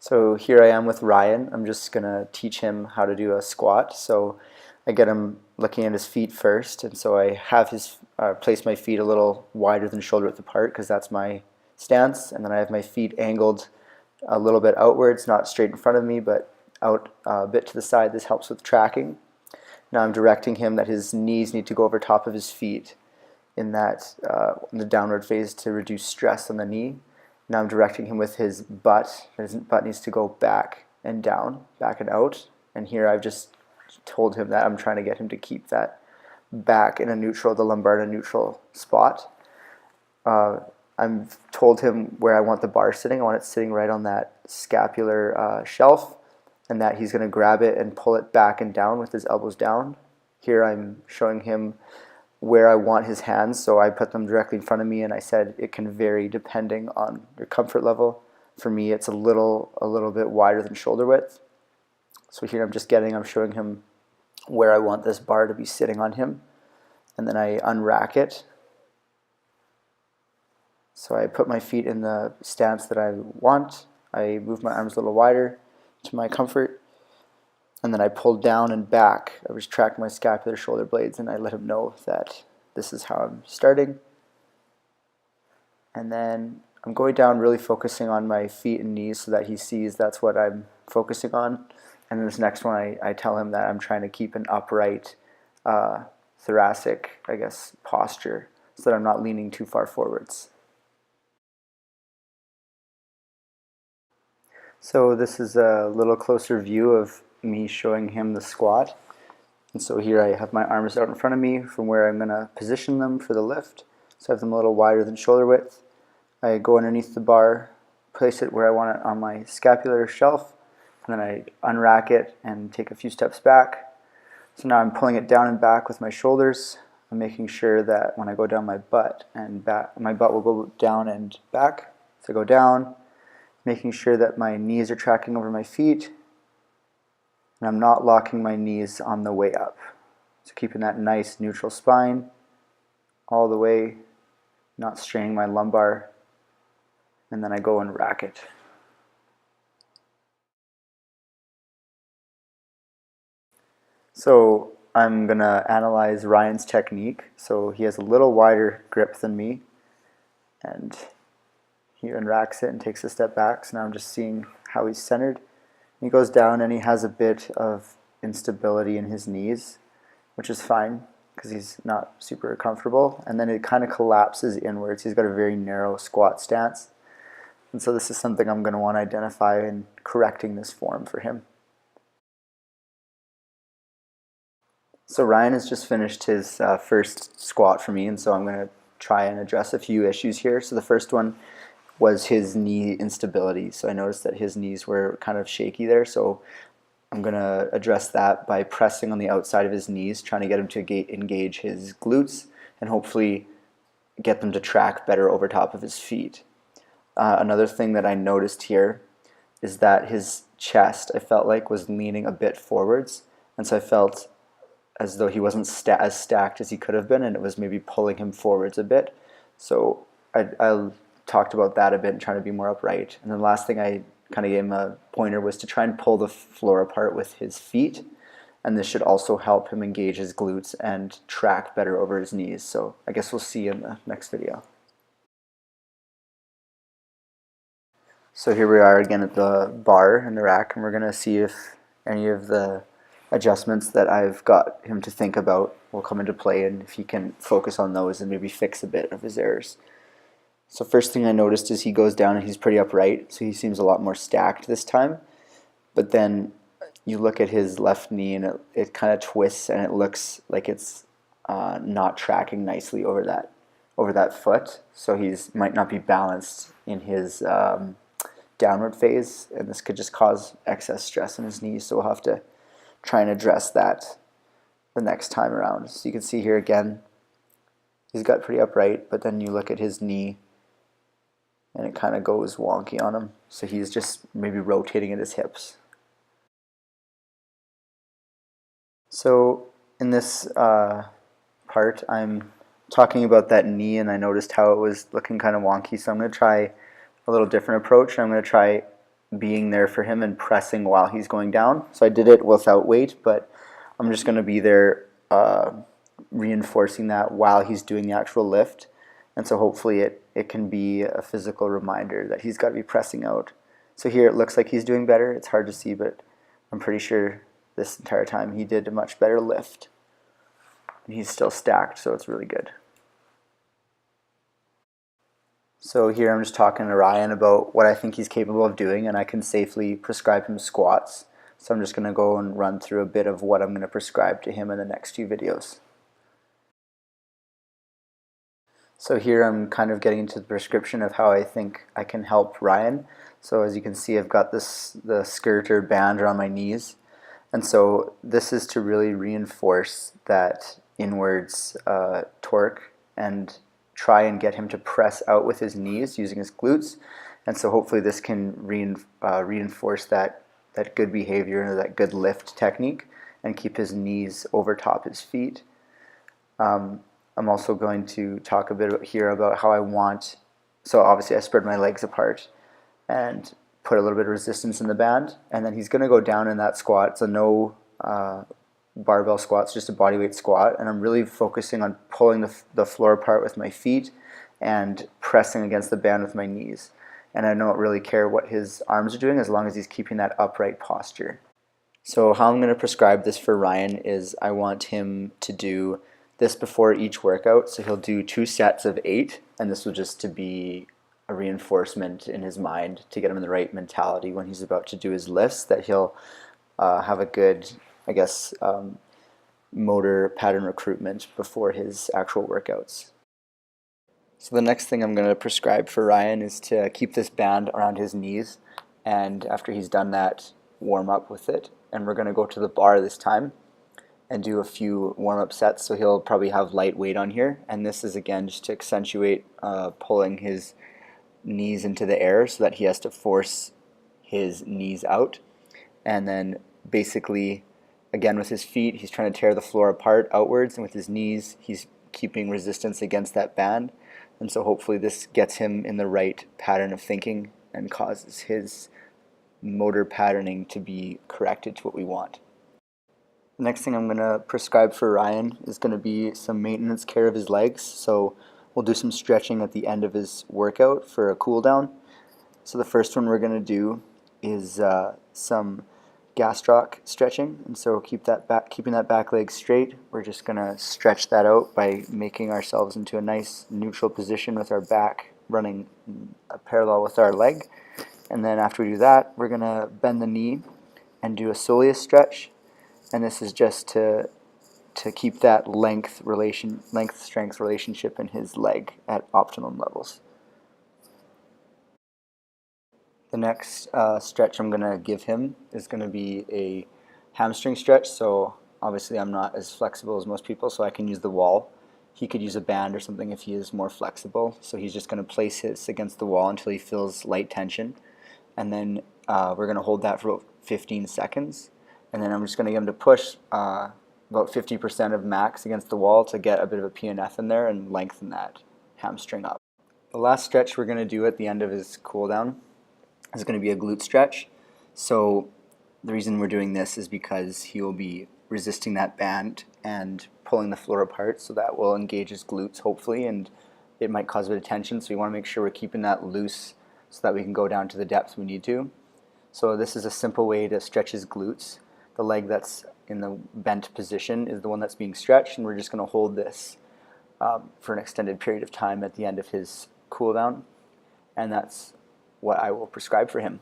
So here I am with Ryan. I'm just gonna teach him how to do a squat. So I get him looking at his feet first, and so I have his place my feet a little wider than shoulder width apart because that's my stance, and then I have my feet angled a little bit outwards, not straight in front of me, but out a bit to the side. This helps with tracking. Now I'm directing him that his knees need to go over top of his feet in the downward phase to reduce stress on the knee. Now I'm directing him with his butt. His butt needs to go back and down, back and out. And here I've just told him that I'm trying to get him to keep that back in a neutral, the lumbar in a neutral spot. I've told him where I want the bar sitting. I want it sitting right on that scapular shelf, and that he's going to grab it and pull it back and down with his elbows down. Here I'm showing him where I want his hands, so I put them directly in front of me, and I said it can vary depending on your comfort level. For me, it's a little bit wider than shoulder width. So here I'm showing him where I want this bar to be sitting on him, and then I unrack it. So I put my feet in the stance that I want. I move my arms a little wider to my comfort, and then I pull down and back. I retract my scapular shoulder blades, and I let him know that this is how I'm starting. And then I'm going down, really focusing on my feet and knees so that he sees that's what I'm focusing on. And then this next one, I tell him that I'm trying to keep an upright thoracic, posture so that I'm not leaning too far forwards. So this is a little closer view of me showing him the squat. And so here I have my arms out in front of me from where I'm going to position them for the lift. So I have them a little wider than shoulder width. I go underneath the bar, place it where I want it on my scapular shelf, and then I unrack it and take a few steps back. So now I'm pulling it down and back with my shoulders. I'm making sure that when I go down my butt and back, my butt will go down and back. So I go down, making sure that my knees are tracking over my feet, and I'm not locking my knees on the way up. So keeping that nice neutral spine all the way, not straining my lumbar, and then I go and rack it. So I'm going to analyze Ryan's technique. So he has a little wider grip than me, and he unracks it and takes a step back. So now I'm just seeing how he's centered. He goes down and he has a bit of instability in his knees, which is fine because he's not super comfortable. And then it kind of collapses inwards. He's got a very narrow squat stance. And so this is something I'm going to want to identify in correcting this form for him. So Ryan has just finished his first squat for me, and so I'm going to try and address a few issues here. So the first one was his knee instability. So I noticed that his knees were kind of shaky there, so I'm going to address that by pressing on the outside of his knees, trying to get him to engage his glutes and hopefully get them to track better over top of his feet. Another thing that I noticed here is that his chest, I felt like, was leaning a bit forwards, and so I felt as though he wasn't as stacked as he could have been, and it was maybe pulling him forwards a bit. So I talked about that a bit and trying to be more upright. And then the last thing I kind of gave him a pointer was to try and pull the floor apart with his feet, and this should also help him engage his glutes and track better over his knees. So I guess we'll see in the next video. So here we are again at the bar and the rack, and we're going to see if any of the adjustments that I've got him to think about will come into play, and if he can focus on those and maybe fix a bit of his errors. So first thing I noticed is he goes down and he's pretty upright, so he seems a lot more stacked this time. But then you look at his left knee and it kind of twists, and it looks like it's not tracking nicely over that foot. So he's might not be balanced in his downward phase, and this could just cause excess stress in his knees. So we'll have to try and address that the next time around. So you can see here again, he's got pretty upright, but then you look at his knee and it kind of goes wonky on him. So he's just maybe rotating at his hips. So in this part, I'm talking about that knee, and I noticed how it was looking kind of wonky. So I'm going to try a little different approach. I'm going to try being there for him and pressing while he's going down. So I did it without weight, but I'm just going to be there reinforcing that while he's doing the actual lift. And so hopefully it can be a physical reminder that he's got to be pressing out. So here it looks like he's doing better. It's hard to see, but I'm pretty sure this entire time he did a much better lift. And he's still stacked, so it's really good. So here I'm just talking to Ryan about what I think he's capable of doing, and I can safely prescribe him squats. So I'm just going to go and run through a bit of what I'm going to prescribe to him in the next few videos. So here I'm kind of getting into the prescription of how I think I can help Ryan. So as you can see, I've got the skirt or band around my knees. And so this is to really reinforce that inwards torque and try and get him to press out with his knees using his glutes. And so hopefully this can reinforce that good behavior and that good lift technique and keep his knees over top his feet. I'm also going to talk a bit here about how I want, so obviously I spread my legs apart and put a little bit of resistance in the band, and then he's going to go down in that squat. It's a no barbell squat, it's just a bodyweight squat, and I'm really focusing on pulling the floor apart with my feet and pressing against the band with my knees. And I don't really care what his arms are doing as long as he's keeping that upright posture. So how I'm going to prescribe this for Ryan is I want him to do this before each workout. So he'll do 2 sets of 8, and this will just to be a reinforcement in his mind to get him in the right mentality when he's about to do his lifts, that he'll have a good, I guess, motor pattern recruitment before his actual workouts. So the next thing I'm going to prescribe for Ryan is to keep this band around his knees, and after he's done that, warm up with it. And we're going to go to the bar this time and do a few warm-up sets, so he'll probably have light weight on here, and this is again just to accentuate pulling his knees into the air so that he has to force his knees out. And then basically again with his feet he's trying to tear the floor apart outwards, and with his knees he's keeping resistance against that band. And so hopefully this gets him in the right pattern of thinking and causes his motor patterning to be corrected to what we want. The next thing I'm going to prescribe for Ryan is going to be some maintenance care of his legs. So we'll do some stretching at the end of his workout for a cool down. So the first one we're going to do is some gastroc stretching. And so keeping that back leg straight, we're just going to stretch that out by making ourselves into a nice neutral position with our back running parallel with our leg. And then after we do that, we're going to bend the knee and do a soleus stretch. And this is just to keep that length-strength relationship in his leg at optimum levels. The next stretch I'm going to give him is going to be a hamstring stretch. So obviously I'm not as flexible as most people, so I can use the wall. He could use a band or something if he is more flexible. So he's just going to place his against the wall until he feels light tension. And then we're going to hold that for about 15 seconds. And then I'm just going to get him to push about 50% of max against the wall to get a bit of a PNF in there and lengthen that hamstring up. The last stretch we're going to do at the end of his cool down is going to be a glute stretch. So the reason we're doing this is because he will be resisting that band and pulling the floor apart, so that will engage his glutes hopefully, and it might cause a bit of tension. So we want to make sure we're keeping that loose so that we can go down to the depth we need to. So this is a simple way to stretch his glutes. The leg that's in the bent position is the one that's being stretched, and we're just going to hold this for an extended period of time at the end of his cool down, and that's what I will prescribe for him.